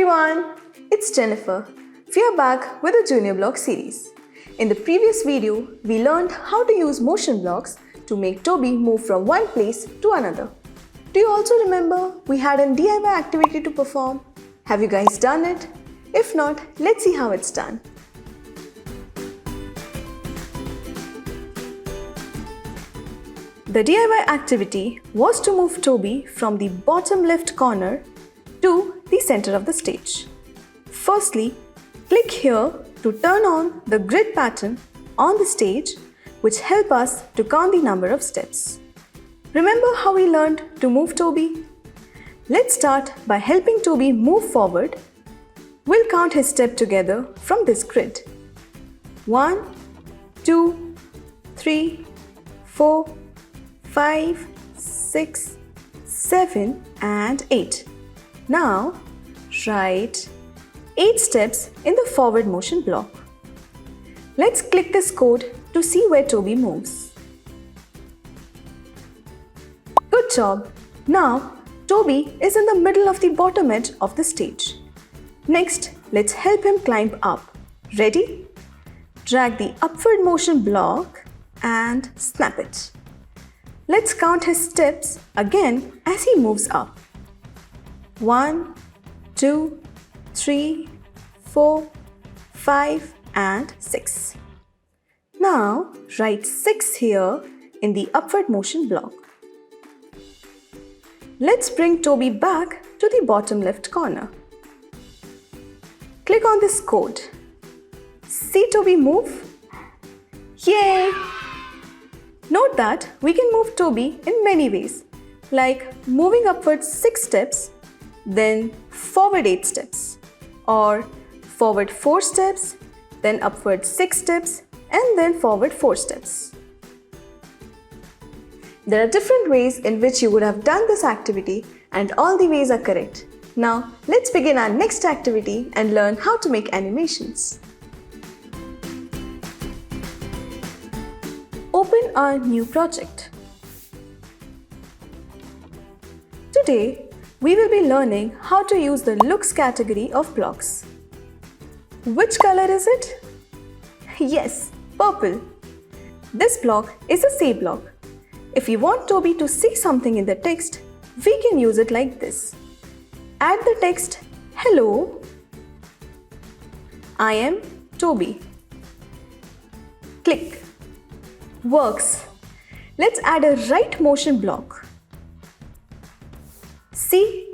everyone, it's Jennifer. We are back with a Junior Block series. In the previous video, we learned how to use motion blocks to make Tobi move from one place to another. Do you also remember we had a DIY activity to perform? Have you guys done it? If not, let's see how it's done. The DIY activity was to move Tobi from the bottom left corner to the center of the stage. Firstly, click here to turn on the grid pattern on the stage, which help us to count the number of steps. Remember how we learned to move Tobi? Let's start by helping Tobi move forward. We'll count his step together from this grid. 1, 2, 3, 4, 5, 6, 7 and 8. Now, write 8 steps in the forward motion block. Let's click this code to see where Tobi moves. Good job! Now, Tobi is in the middle of the bottom edge of the stage. Next, let's help him climb up. Ready? Drag the upward motion block and snap it. Let's count his steps again as he moves up. 1, 2, 3, 4, 5 and 6. Now write 6 here in the upward motion block. Let's bring Tobi back to the bottom left corner. Click on this code. See Tobi move? Yay! Note that we can move Tobi in many ways, like moving upwards 6 steps, then forward 8 steps, or forward 4 steps, then upward 6 steps, and then forward 4 steps. There are different ways in which you would have done this activity, and all the ways are correct. Now, let's begin our next activity and learn how to make animations. Open our new project. Today, we will be learning how to use the looks category of blocks. Which color is it? Yes, purple. This block is a say block. If you want Tobi to see something in the text, we can use it like this. Add the text, "Hello, I am Tobi." Click. Works. Let's add a right motion block. See,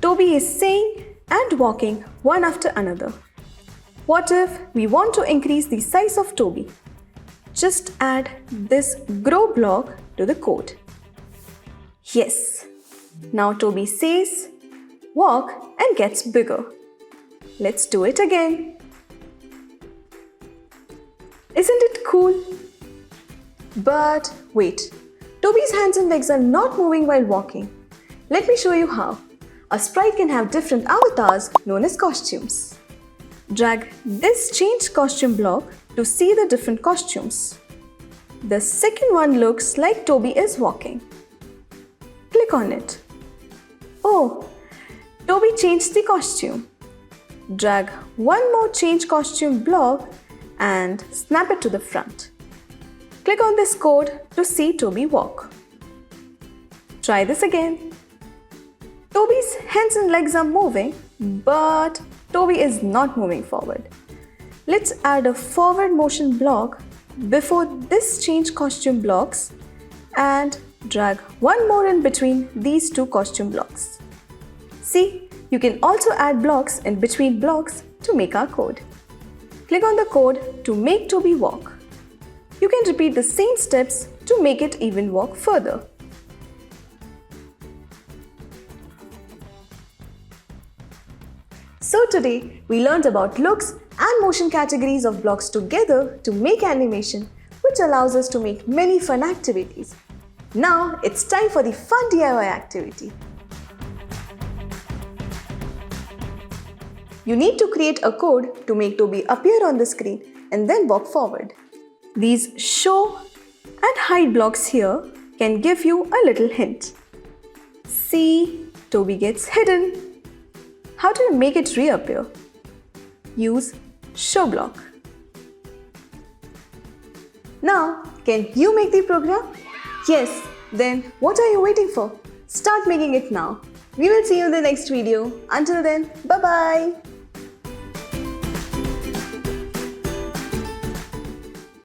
Tobi is saying and walking one after another. What if we want to increase the size of Tobi? Just add this grow block to the code. Yes, now Tobi says, walk and gets bigger. Let's do it again. Isn't it cool? But wait, Tobi's hands and legs are not moving while walking. Let me show you how. A sprite can have different avatars known as costumes. Drag this change costume block to see the different costumes. The second one looks like Tobi is walking. Click on it. Oh, Tobi changed the costume. Drag one more change costume block and snap it to the front. Click on this code to see Tobi walk. Try this again. Tobi's hands and legs are moving, but Tobi is not moving forward. Let's add a forward motion block before this change costume blocks and drag one more in between these two costume blocks. See, you can also add blocks in between blocks to make our code. Click on the code to make Tobi walk. You can repeat the same steps to make it even walk further. So today, we learned about looks and motion categories of blocks together to make animation, which allows us to make many fun activities. Now, it's time for the fun DIY activity. You need to create a code to make Tobi appear on the screen and then walk forward. These show and hide blocks here can give you a little hint. See, Tobi gets hidden. How do you make it reappear? Use show block. Now, can you make the program? Yes, then what are you waiting for? Start making it now. We will see you in the next video. Until then, bye-bye.